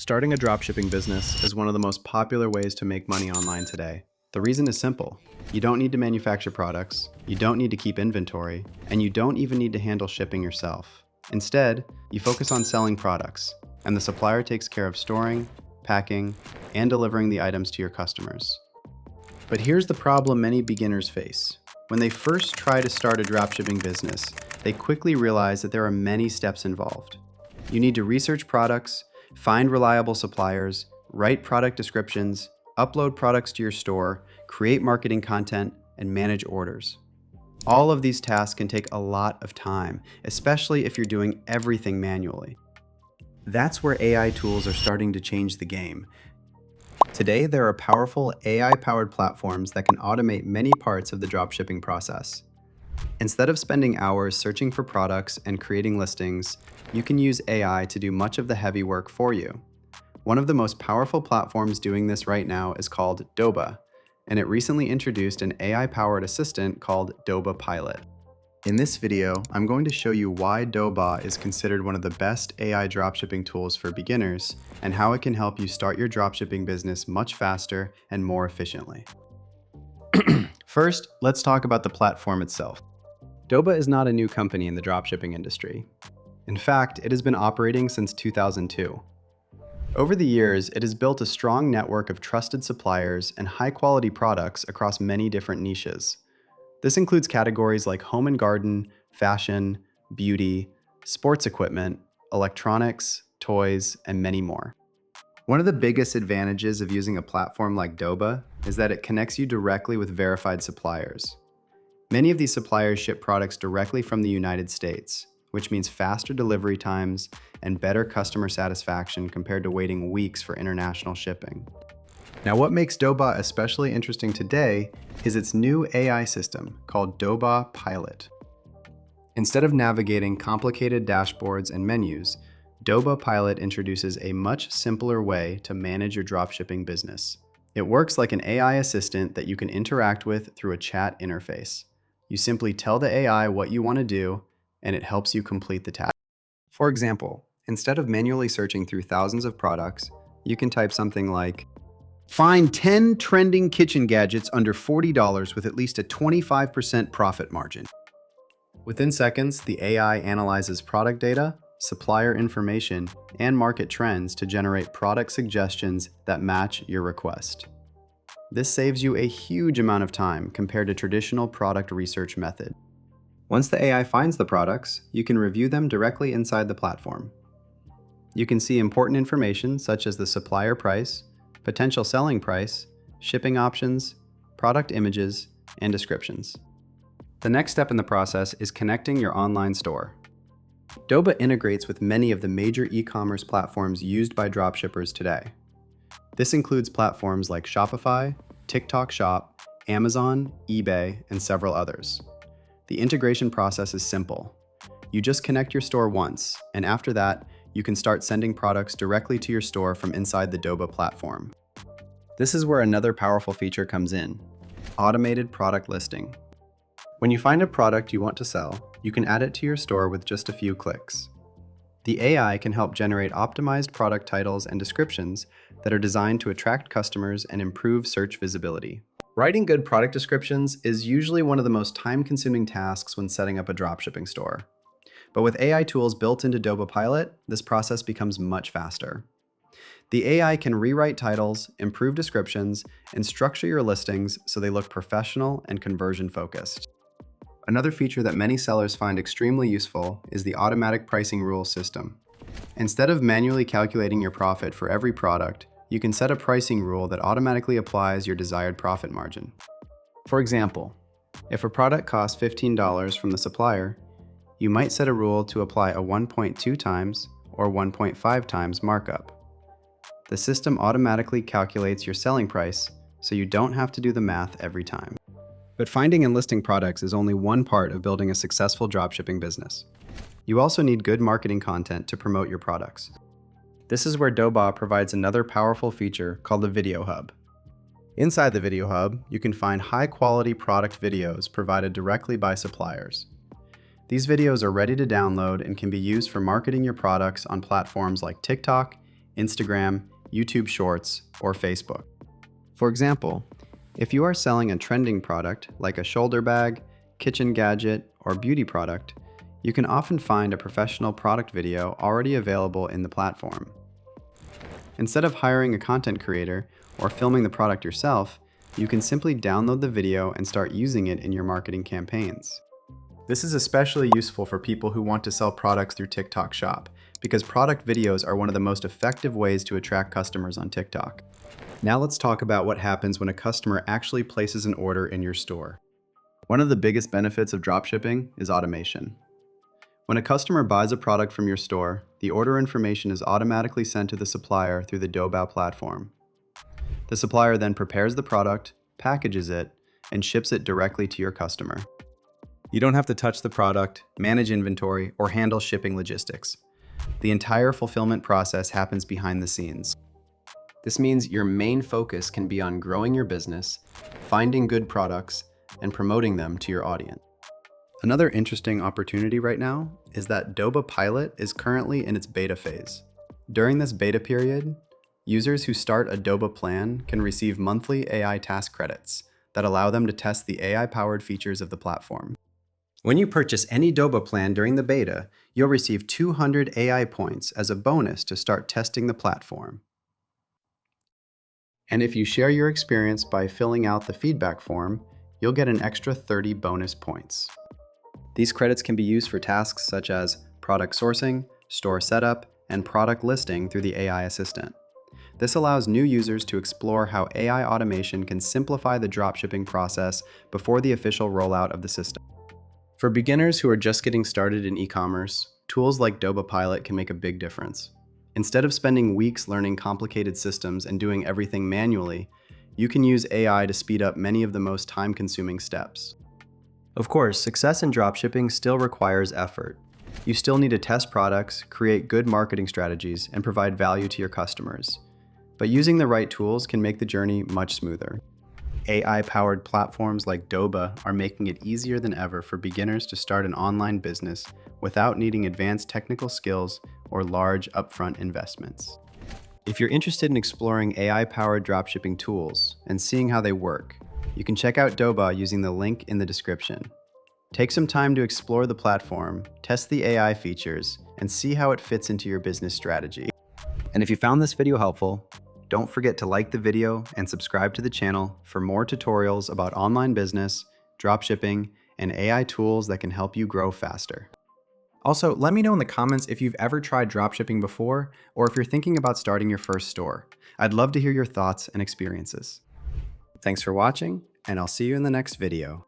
Starting a dropshipping business is one of the most popular ways to make money online today. The reason is simple. You don't need to manufacture products, you don't need to keep inventory, and you don't even need to handle shipping yourself. Instead, you focus on selling products, and the supplier takes care of storing, packing, and delivering the items to your customers. But here's the problem many beginners face. When they first try to start a dropshipping business, they quickly realize that there are many steps involved. You need to research products, find reliable suppliers, write product descriptions, upload products to your store, create marketing content, and manage orders. All of these tasks can take a lot of time, especially if you're doing everything manually. That's where AI tools are starting to change the game. Today, there are powerful AI-powered platforms that can automate many parts of the dropshipping process. Instead of spending hours searching for products and creating listings, you can use AI to do much of the heavy work for you. One of the most powerful platforms doing this right now is called Doba, and it recently introduced an AI-powered assistant called Doba Pilot. In this video, I'm going to show you why Doba is considered one of the best AI dropshipping tools for beginners and how it can help you start your dropshipping business much faster and more efficiently. First, let's talk about the platform itself. Doba is not a new company in the dropshipping industry. In fact, it has been operating since 2002. Over the years, it has built a strong network of trusted suppliers and high-quality products across many different niches. This includes categories like home and garden, fashion, beauty, sports equipment, electronics, toys, and many more. One of the biggest advantages of using a platform like Doba is that it connects you directly with verified suppliers. Many of these suppliers ship products directly from the United States, which means faster delivery times and better customer satisfaction compared to waiting weeks for international shipping. Now, what makes Doba especially interesting today is its new AI system called Doba Pilot. Instead of navigating complicated dashboards and menus, Doba Pilot introduces a much simpler way to manage your dropshipping business. It works like an AI assistant that you can interact with through a chat interface. You simply tell the AI what you want to do, and it helps you complete the task. For example, instead of manually searching through thousands of products, you can type something like, "Find 10 trending kitchen gadgets under $40 with at least a 25% profit margin." Within seconds, the AI analyzes product data, supplier information, and market trends to generate product suggestions that match your request. This saves you a huge amount of time compared to traditional product research method. Once the AI finds the products, you can review them directly inside the platform. You can see important information such as the supplier price, potential selling price, shipping options, product images, and descriptions. The next step in the process is connecting your online store. Doba integrates with many of the major e-commerce platforms used by dropshippers today. This includes platforms like Shopify, TikTok Shop, Amazon, eBay, and several others. The integration process is simple. You just connect your store once, and after that, you can start sending products directly to your store from inside the Doba platform. This is where another powerful feature comes in: automated product listing. When you find a product you want to sell, you can add it to your store with just a few clicks. The AI can help generate optimized product titles and descriptions that are designed to attract customers and improve search visibility. Writing good product descriptions is usually one of the most time-consuming tasks when setting up a dropshipping store. But with AI tools built into Doba Pilot, this process becomes much faster. The AI can rewrite titles, improve descriptions, and structure your listings so they look professional and conversion-focused. Another feature that many sellers find extremely useful is the automatic pricing rule system. Instead of manually calculating your profit for every product, you can set a pricing rule that automatically applies your desired profit margin. For example, if a product costs $15 from the supplier, you might set a rule to apply a 1.2 times or 1.5 times markup. The system automatically calculates your selling price, so you don't have to do the math every time. But finding and listing products is only one part of building a successful dropshipping business. You also need good marketing content to promote your products. This is where Doba provides another powerful feature called the Video Hub. Inside the Video Hub, you can find high-quality product videos provided directly by suppliers. These videos are ready to download and can be used for marketing your products on platforms like TikTok, Instagram, YouTube Shorts, or Facebook. For example, if you are selling a trending product like a shoulder bag, kitchen gadget, or beauty product, you can often find a professional product video already available in the platform. Instead of hiring a content creator or filming the product yourself, you can simply download the video and start using it in your marketing campaigns. This is especially useful for people who want to sell products through TikTok Shop, because product videos are one of the most effective ways to attract customers on TikTok. Now let's talk about what happens when a customer actually places an order in your store. One of the biggest benefits of dropshipping is automation. When a customer buys a product from your store, the order information is automatically sent to the supplier through the Doba platform. The supplier then prepares the product, packages it, and ships it directly to your customer. You don't have to touch the product, manage inventory, or handle shipping logistics. The entire fulfillment process happens behind the scenes. This means your main focus can be on growing your business, finding good products, and promoting them to your audience. Another interesting opportunity right now is that Doba Pilot is currently in its beta phase. During this beta period, users who start a Doba plan can receive monthly AI task credits that allow them to test the AI-powered features of the platform. When you purchase any Doba plan during the beta, you'll receive 200 AI points as a bonus to start testing the platform. And if you share your experience by filling out the feedback form, you'll get an extra 30 bonus points. These credits can be used for tasks such as product sourcing, store setup, and product listing through the AI assistant. This allows new users to explore how AI automation can simplify the dropshipping process before the official rollout of the system. For beginners who are just getting started in e-commerce, tools like Doba Pilot can make a big difference. Instead of spending weeks learning complicated systems and doing everything manually, you can use AI to speed up many of the most time-consuming steps. Of course, success in dropshipping still requires effort. You still need to test products, create good marketing strategies, and provide value to your customers. But using the right tools can make the journey much smoother. AI-powered platforms like Doba are making it easier than ever for beginners to start an online business without needing advanced technical skills or large upfront investments. If you're interested in exploring AI-powered dropshipping tools and seeing how they work, you can check out Doba using the link in the description. Take some time to explore the platform, test the AI features, and see how it fits into your business strategy. And if you found this video helpful, don't forget to like the video and subscribe to the channel for more tutorials about online business, dropshipping, and AI tools that can help you grow faster. Also, let me know in the comments if you've ever tried dropshipping before, or if you're thinking about starting your first store. I'd love to hear your thoughts and experiences. Thanks for watching, and I'll see you in the next video.